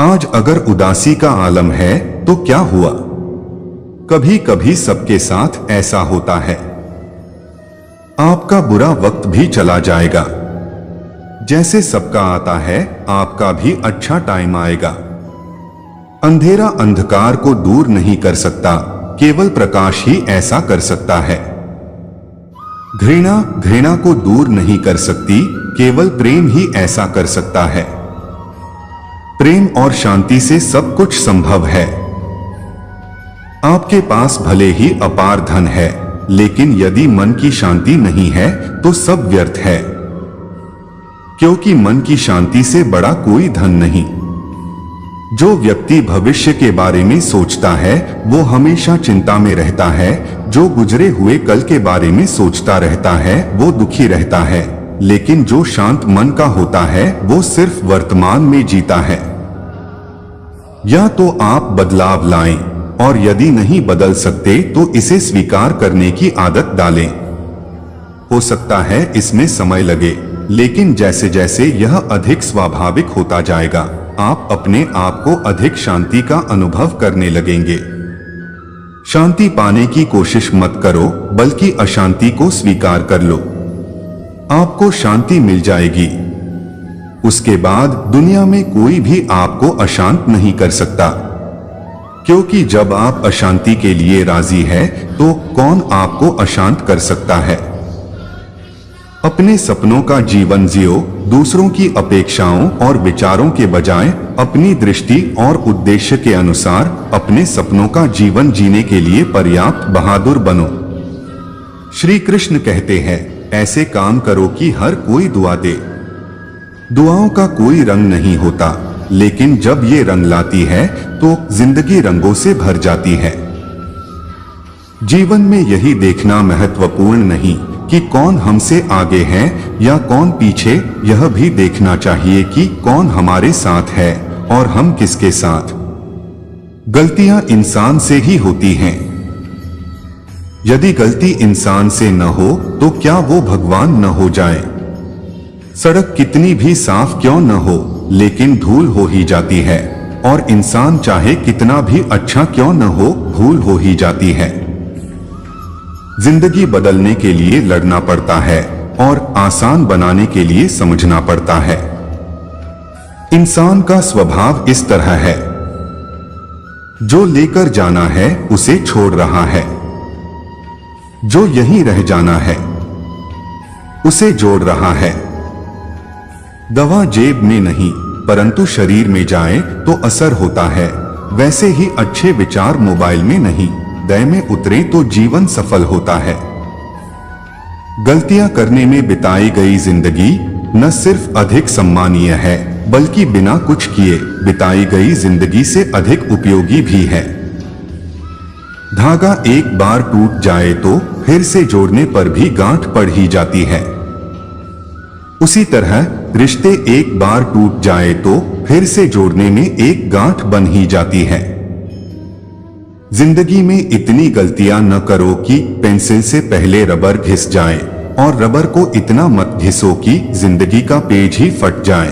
आज अगर उदासी का आलम है तो क्या हुआ? कभी कभी सबके साथ ऐसा होता है। आपका बुरा वक्त भी चला जाएगा। जैसे सबका आता है आपका भी अच्छा टाइम आएगा। अंधेरा अंधकार को दूर नहीं कर सकता, केवल प्रकाश ही ऐसा कर सकता है। घृणा घृणा को दूर नहीं कर सकती, केवल प्रेम ही ऐसा कर सकता है। प्रेम और शांति से सब कुछ संभव है। आपके पास भले ही अपार धन है, लेकिन यदि मन की शांति नहीं है तो सब व्यर्थ है, क्योंकि मन की शांति से बड़ा कोई धन नहीं। जो व्यक्ति भविष्य के बारे में सोचता है वो हमेशा चिंता में रहता है। जो गुजरे हुए कल के बारे में सोचता रहता है वो दुखी रहता है, लेकिन जो शांत मन का होता है वो सिर्फ वर्तमान में जीता है। या तो आप बदलाव लाएं, और यदि नहीं बदल सकते तो इसे स्वीकार करने की आदत डालें। हो सकता है इसमें समय लगे, लेकिन जैसे जैसे यह अधिक स्वाभाविक होता जाएगा आप अपने आप को अधिक शांति का अनुभव करने लगेंगे। शांति पाने की कोशिश मत करो, बल्कि अशांति को स्वीकार कर लो। आपको शांति मिल जाएगी। उसके बाद दुनिया में कोई भी आपको अशांत नहीं कर सकता, क्योंकि जब आप अशांति के लिए राजी है तो कौन आपको अशांत कर सकता है। अपने सपनों का जीवन जियो, दूसरों की अपेक्षाओं और विचारों के बजाय अपनी दृष्टि और उद्देश्य के अनुसार अपने सपनों का जीवन जीने के लिए पर्याप्त बहादुर बनो। श्री कृष्ण कहते हैं, ऐसे काम करो कि हर कोई दुआ दे। दुआओं का कोई रंग नहीं होता, लेकिन जब ये रंग लाती है तो जिंदगी रंगों से भर जाती है। जीवन में यही देखना महत्वपूर्ण नहीं कि कौन हमसे आगे है या कौन पीछे, यह भी देखना चाहिए कि कौन हमारे साथ है और हम किसके साथ। गलतियां इंसान से ही होती हैं। यदि गलती इंसान से न हो तो क्या वो भगवान न हो जाए? सड़क कितनी भी साफ क्यों न हो, लेकिन धूल हो ही जाती है, और इंसान चाहे कितना भी अच्छा क्यों न हो, भूल हो ही जाती है। जिंदगी बदलने के लिए लड़ना पड़ता है और आसान बनाने के लिए समझना पड़ता है। इंसान का स्वभाव इस तरह है, जो लेकर जाना है उसे छोड़ रहा है, जो यहीं रह जाना है उसे जोड़ रहा है। दवा जेब में नहीं परंतु शरीर में जाए तो असर होता है, वैसे ही अच्छे विचार मोबाइल में नहीं दय में उतरे तो जीवन सफल होता है। गलतियां करने में बिताई गई जिंदगी न सिर्फ अधिक सम्मानीय है, बल्कि बिना कुछ किए बिताई गई जिंदगी से अधिक उपयोगी भी है। धागा एक बार टूट जाए तो फिर से जोड़ने पर भी गांठ पड़ ही जाती है। उसी तरह रिश्ते एक बार टूट जाए तो फिर से जोड़ने में एक गांठ बन ही जाती है। जिंदगी में इतनी गलतियां न करो कि पेंसिल से पहले रबर घिस जाए, और रबर को इतना मत घिसो कि जिंदगी का पेज ही फट जाए।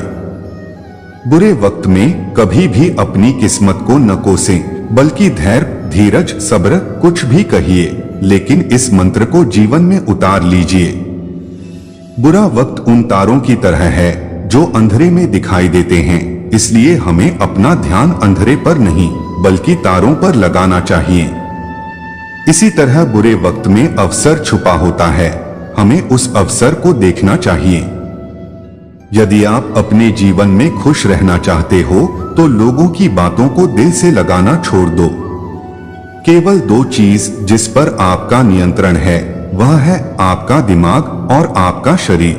बुरे वक्त में कभी भी अपनी किस्मत को न कोसें, बल्कि धैर्य, धीरज, सब्र कुछ भी कहिए, लेकिन इस मंत्र को जीवन में उतार लीजिए। बुरा वक्त उन तारों की तरह है जो अंधेरे में दिखाई देते हैं, इसलिए हमें अपना ध्यान अंधेरे पर नहीं बल्कि तारों पर लगाना चाहिए। इसी तरह बुरे वक्त में अवसर छुपा होता है, हमें उस अवसर को देखना चाहिए। यदि आप अपने जीवन में खुश रहना चाहते हो तो लोगों की बातों को दिल से लगाना छोड़ दो। केवल दो चीज जिस पर आपका नियंत्रण है वह है आपका दिमाग और आपका शरीर।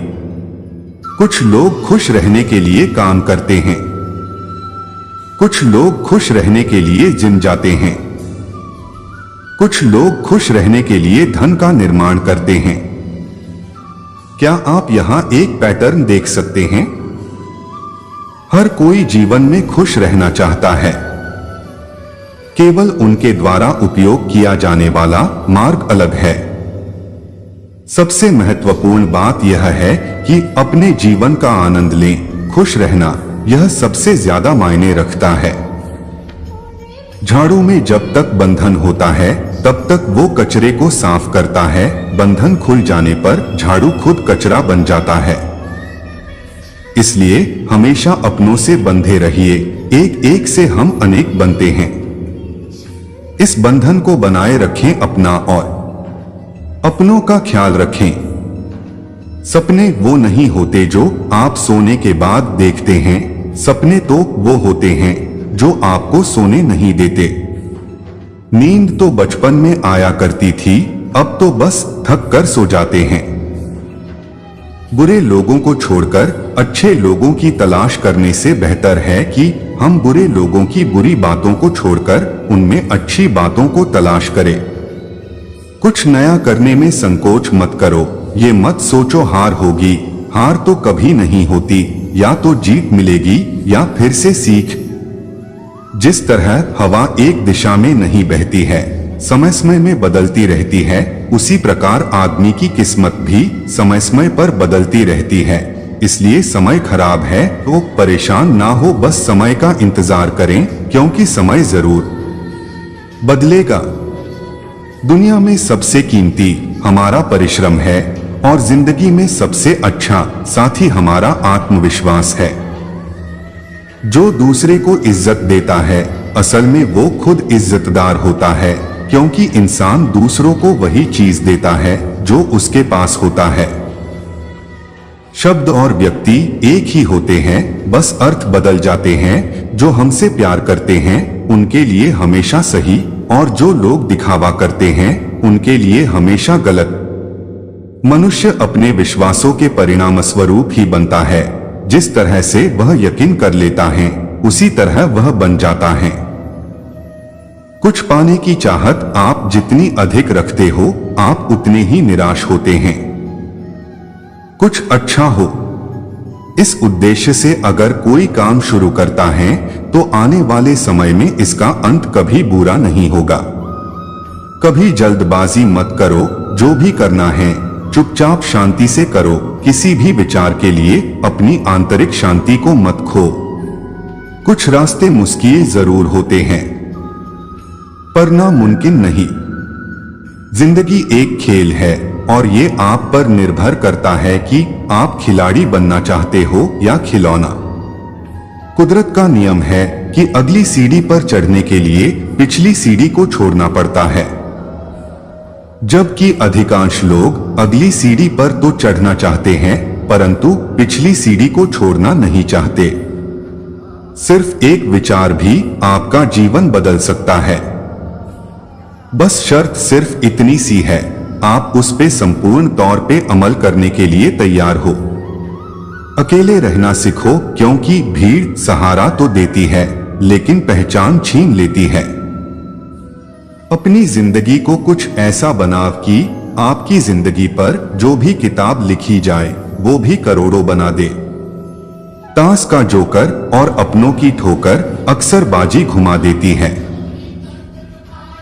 कुछ लोग खुश रहने के लिए काम करते हैं, कुछ लोग खुश रहने के लिए जिम जाते हैं, कुछ लोग खुश रहने के लिए धन का निर्माण करते हैं। क्या आप यहां एक पैटर्न देख सकते हैं? हर कोई जीवन में खुश रहना चाहता है, केवल उनके द्वारा उपयोग किया जाने वाला मार्ग अलग है। सबसे महत्वपूर्ण बात यह है कि अपने जीवन का आनंद लें। खुश रहना यह सबसे ज्यादा मायने रखता है। झाड़ू में जब तक बंधन होता है तब तक वो कचरे को साफ करता है। बंधन खुल जाने पर झाड़ू खुद कचरा बन जाता है। इसलिए हमेशा अपनों से बंधे रहिए। एक एक से हम अनेक बनते हैं। इस बंधन को बनाए रखें। अपना और अपनों का ख्याल रखें। सपने वो नहीं होते जो आप सोने के बाद देखते हैं। सपने तो वो होते हैं जो आपको सोने नहीं देते। नींद तो बचपन में आया करती थी, अब तो बस थक कर सो जाते हैं। बुरे लोगों को छोड़कर अच्छे लोगों की तलाश करने से बेहतर है कि हम बुरे लोगों की बुरी बातों को छोड़कर उनमें अच्छी बातों को तलाश करें। कुछ नया करने में संकोच मत करो। ये मत सोचो हार होगी। हार तो कभी नहीं होती, या तो जीत मिलेगी या फिर से सीख। जिस तरह हवा एक दिशा में नहीं बहती है, समय समय में बदलती रहती है, उसी प्रकार आदमी की किस्मत भी समय समय पर बदलती रहती है। इसलिए समय खराब है तो परेशान ना हो, बस समय का इंतजार करें, क्योंकि समय जरूर बदलेगा। दुनिया में सबसे कीमती हमारा परिश्रम है और जिंदगी में सबसे अच्छा साथी हमारा आत्मविश्वास है। जो दूसरे को इज्जत देता है असल में वो खुद इज्जतदार होता है, क्योंकि इंसान दूसरों को वही चीज देता है जो उसके पास होता है। शब्द और व्यक्ति एक ही होते हैं, बस अर्थ बदल जाते हैं। जो हमसे प्यार करते हैं उनके लिए हमेशा सही, और जो लोग दिखावा करते हैं उनके लिए हमेशा गलत। मनुष्य अपने विश्वासों के परिणाम स्वरूप ही बनता है। जिस तरह से वह यकीन कर लेता है उसी तरह वह बन जाता है। कुछ पाने की चाहत आप जितनी अधिक रखते हो आप उतने ही निराश होते हैं। कुछ अच्छा हो, इस उद्देश्य से अगर कोई काम शुरू करता है तो आने वाले समय में इसका अंत कभी बुरा नहीं होगा। कभी जल्दबाजी मत करो। जो भी करना है चुपचाप शांति से करो। किसी भी विचार के लिए अपनी आंतरिक शांति को मत खो। कुछ रास्ते मुश्किल जरूर होते हैं पर नामुमकिन नहीं। जिंदगी एक खेल है और ये आप पर निर्भर करता है कि आप खिलाड़ी बनना चाहते हो या खिलौना। कुदरत का नियम है कि अगली सीढ़ी पर चढ़ने के लिए पिछली सीढ़ी को छोड़ना पड़ता है, जबकि अधिकांश लोग अगली सीढ़ी पर तो चढ़ना चाहते हैं परंतु पिछली सीढ़ी को छोड़ना नहीं चाहते। सिर्फ एक विचार भी आपका जीवन बदल सकता है। बस शर्त सिर्फ इतनी सी है, आप उस पे संपूर्ण तौर पे अमल करने के लिए तैयार हो। अकेले रहना सीखो, क्योंकि भीड़ सहारा तो देती है लेकिन पहचान छीन लेती है। अपनी जिंदगी को कुछ ऐसा बनाओ कि आपकी जिंदगी पर जो भी किताब लिखी जाए वो भी करोड़ों बना दे। ताश का जोकर और अपनों की ठोकर अक्सर बाजी घुमा देती है।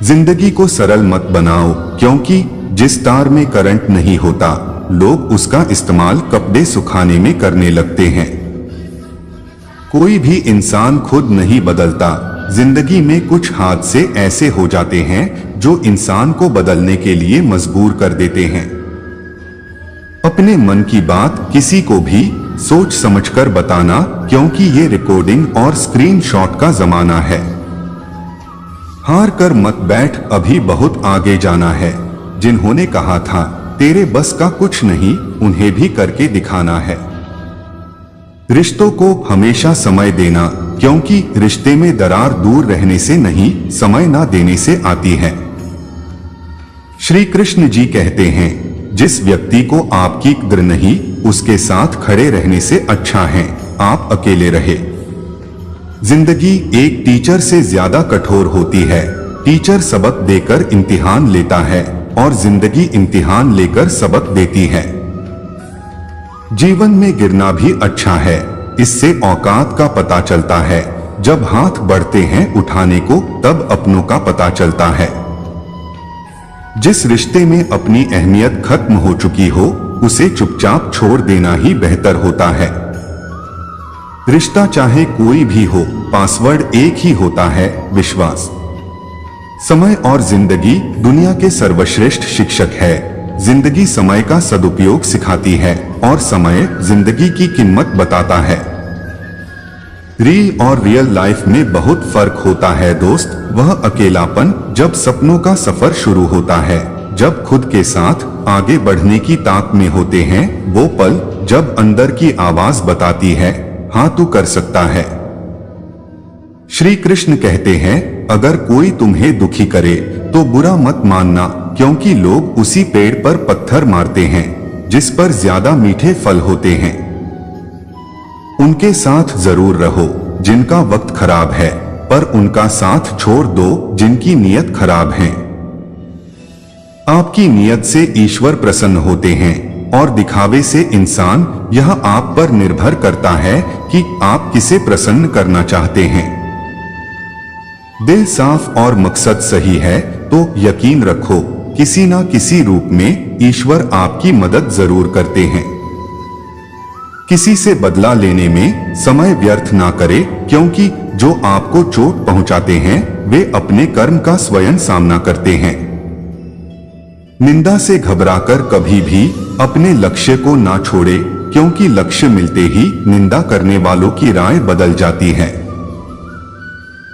जिंदगी को सरल मत बनाओ, क्योंकि जिस तार में करंट नहीं होता लोग उसका इस्तेमाल कपड़े सुखाने में करने लगते हैं। कोई भी इंसान खुद नहीं बदलता। जिंदगी में कुछ हादसे ऐसे हो जाते हैं जो इंसान को बदलने के लिए मजबूर कर देते हैं। अपने मन की बात किसी को भी सोच समझकर बताना, क्योंकि ये रिकॉर्डिंग और स्क्रीनशॉट का जमाना है। हार कर मत बैठ, अभी बहुत आगे जाना है। जिन्होंने कहा था तेरे बस का कुछ नहीं, उन्हें भी करके दिखाना है। रिश्तों को हमेशा समय देना, क्योंकि रिश्ते में दरार दूर रहने से नहीं, समय ना देने से आती है। श्री कृष्ण जी कहते हैं, जिस व्यक्ति को आपकी कद्र नहीं, उसके साथ खड़े रहने से अच्छा है आप अकेले रहे। जिंदगी एक टीचर से ज्यादा कठोर होती है। टीचर सबक देकर इम्तिहान लेता है और जिंदगी इम्तिहान लेकर सबक देती है। जीवन में गिरना भी अच्छा है, इससे औकात का पता चलता है। जब हाथ बढ़ते हैं उठाने को तब अपनों का पता चलता है। जिस रिश्ते में अपनी अहमियत खत्म हो चुकी हो उसे चुपचाप छोड़ देना ही बेहतर होता है। रिश्ता चाहे कोई भी हो, पासवर्ड एक ही होता है, विश्वास। समय और जिंदगी दुनिया के सर्वश्रेष्ठ शिक्षक है। जिंदगी समय का सदुपयोग सिखाती है और समय जिंदगी की कीमत बताता है। रील और रियल लाइफ में बहुत फर्क होता है दोस्त। वह अकेलापन जब सपनों का सफर शुरू होता है, जब खुद के साथ आगे बढ़ने की ताक में होते हैं, वो पल जब अंदर की आवाज बताती है, हाँ तू कर सकता है। श्री कृष्ण कहते हैं, अगर कोई तुम्हें दुखी करे तो बुरा मत मानना, क्योंकि लोग उसी पेड़ पर पत्थर मारते हैं जिस पर ज्यादा मीठे फल होते हैं। उनके साथ जरूर रहो जिनका वक्त खराब है, पर उनका साथ छोड़ दो जिनकी नीयत खराब है। आपकी नीयत से ईश्वर प्रसन्न होते हैं और दिखावे से इंसान। यह आप पर निर्भर करता है कि आप किसे प्रसन्न करना चाहते हैं। दिल साफ और मकसद सही है तो यकीन रखो किसी ना किसी रूप में ईश्वर आपकी मदद जरूर करते हैं। किसी से बदला लेने में समय व्यर्थ ना करे, क्योंकि जो आपको चोट पहुंचाते हैं वे अपने कर्म का स्वयं सामना करते हैं। निंदा से घबराकर कभी भी अपने लक्ष्य को ना छोड़े, क्योंकि लक्ष्य मिलते ही निंदा करने वालों की राय बदल जाती है।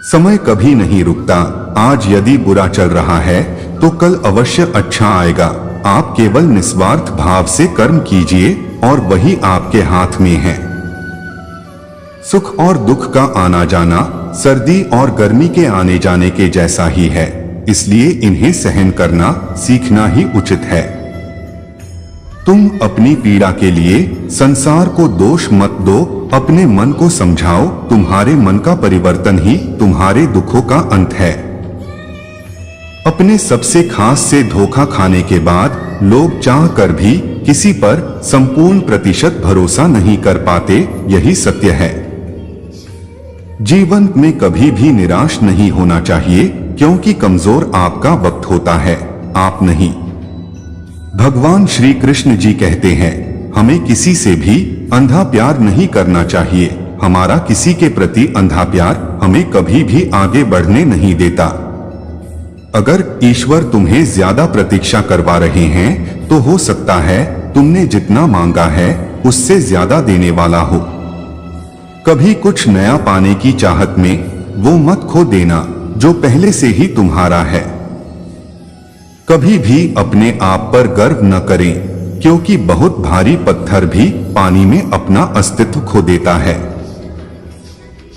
समय कभी नहीं रुकता। आज यदि बुरा चल रहा है तो कल अवश्य अच्छा आएगा। आप केवल निस्वार्थ भाव से कर्म कीजिए और वही आपके हाथ में है। सुख और दुख का आना जाना सर्दी और गर्मी के आने जाने के जैसा ही है, इसलिए इन्हें सहन करना सीखना ही उचित है। तुम अपनी पीड़ा के लिए संसार को दोष मत दो, अपने मन को समझाओ। तुम्हारे मन का परिवर्तन ही तुम्हारे दुखों का अंत है। अपने सबसे खास से धोखा खाने के बाद लोग चाह कर भी किसी पर संपूर्ण प्रतिशत भरोसा नहीं कर पाते, यही सत्य है। जीवन में कभी भी निराश नहीं होना चाहिए, क्योंकि कमजोर आपका वक्त होता है, आप नहीं। भगवान श्री कृष्ण जी कहते हैं, हमें किसी से भी अंधा प्यार नहीं करना चाहिए। हमारा किसी के प्रति अंधा प्यार हमें कभी भी आगे बढ़ने नहीं देता। अगर ईश्वर तुम्हें ज्यादा प्रतीक्षा करवा रहे हैं तो हो सकता है तुमने जितना मांगा है उससे ज्यादा देने वाला हो। कभी कुछ नया पाने की चाहत में वो मत खो देना जो पहले से ही तुम्हारा है। कभी भी अपने आप पर गर्व न करें, क्योंकि बहुत भारी पत्थर भी पानी में अपना अस्तित्व खो देता है।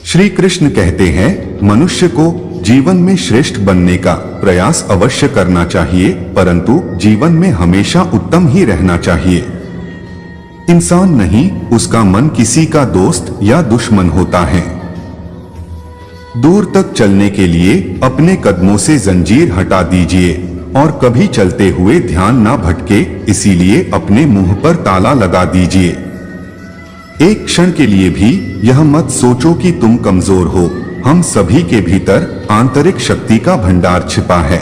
श्री कृष्ण कहते हैं, मनुष्य को जीवन में श्रेष्ठ बनने का प्रयास अवश्य करना चाहिए, परंतु जीवन में हमेशा उत्तम ही रहना चाहिए। इंसान नहीं, उसका मन किसी का दोस्त या दुश्मन होता है। दूर तक चलने के लिए अपने कदमों से जंजीर हटा दीजिए और कभी चलते हुए ध्यान ना भटके, इसीलिए अपने मुंह पर ताला लगा दीजिए। एक क्षण के लिए भी यह मत सोचो कि तुम कमजोर हो। हम सभी के भीतर आंतरिक शक्ति का भंडार छिपा है।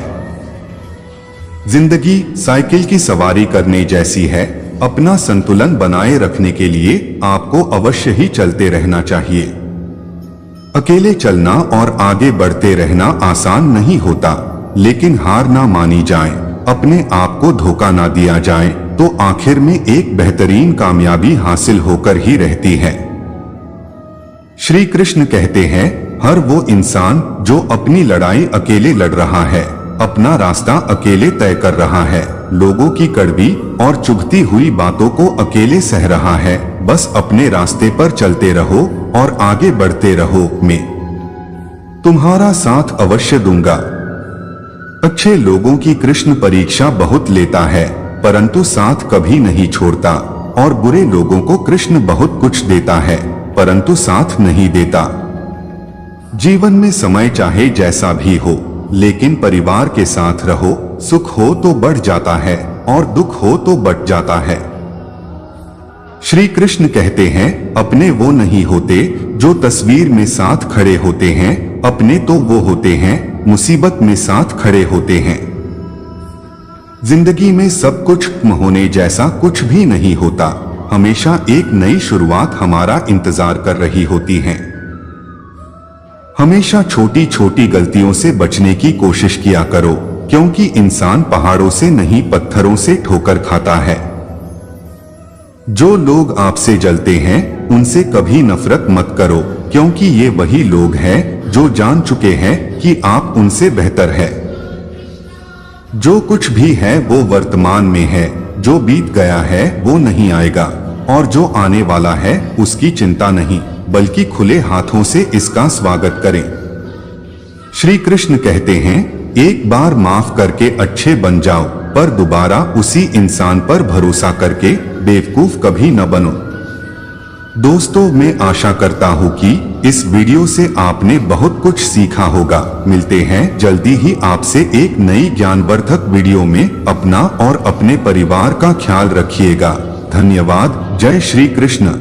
जिंदगी साइकिल की सवारी करने जैसी है। अपना संतुलन बनाए रखने के लिए आपको अवश्य ही चलते रहना चाहिए। अकेले चलना और आगे बढ़ते रहना आसान नहीं होता, लेकिन हार ना मानी जाए, अपने आप को धोखा ना दिया जाए, तो आखिर में एक बेहतरीन कामयाबी हासिल होकर ही रहती है। श्री कृष्ण कहते हैं, हर वो इंसान जो अपनी लड़ाई अकेले लड़ रहा है, अपना रास्ता अकेले तय कर रहा है, लोगों की कड़वी और चुभती हुई बातों को अकेले सह रहा है, बस अपने रास्ते पर चलते रहो और आगे बढ़ते रहो। मैं तुम्हारा साथ अवश्य दूंगा। अच्छे लोगों की कृष्ण परीक्षा बहुत लेता है, परंतु साथ कभी नहीं छोड़ता, और बुरे लोगों को कृष्ण बहुत कुछ देता है, परंतु साथ नहीं देता। जीवन में समय चाहे जैसा भी हो, लेकिन परिवार के साथ रहो। सुख हो तो बढ़ जाता है और दुख हो तो बट जाता है। श्री कृष्ण कहते हैं, अपने वो नहीं होते जो तस्वीर में साथ खड़े होते हैं, अपने तो वो होते हैं मुसीबत में साथ खड़े होते हैं। जिंदगी में सब कुछ होने जैसा कुछ भी नहीं होता, हमेशा एक नई शुरुआत हमारा इंतजार कर रही होती है। हमेशा छोटी छोटी गलतियों से बचने की कोशिश किया करो, क्योंकि इंसान पहाड़ों से नहीं पत्थरों से ठोकर खाता है। जो लोग आपसे जलते हैं उनसे कभी नफरत मत करो, क्योंकि ये वही लोग हैं जो जान चुके हैं कि आप उनसे बेहतर है। जो कुछ भी है वो वर्तमान में है, जो बीत गया है वो नहीं आएगा, और जो आने वाला है उसकी चिंता नहीं, बल्कि खुले हाथों से इसका स्वागत करें। श्री कृष्ण कहते हैं, एक बार माफ करके अच्छे बन जाओ, पर दोबारा उसी इंसान पर भरोसा करके बेवकूफ कभी न बनो। दोस्तों, मैं आशा करता हूँ कि इस वीडियो से आपने बहुत कुछ सीखा होगा। मिलते हैं जल्दी ही आपसे एक नई ज्ञानवर्धक वीडियो में। अपना और अपने परिवार का ख्याल रखिएगा। धन्यवाद। जय श्री कृष्ण।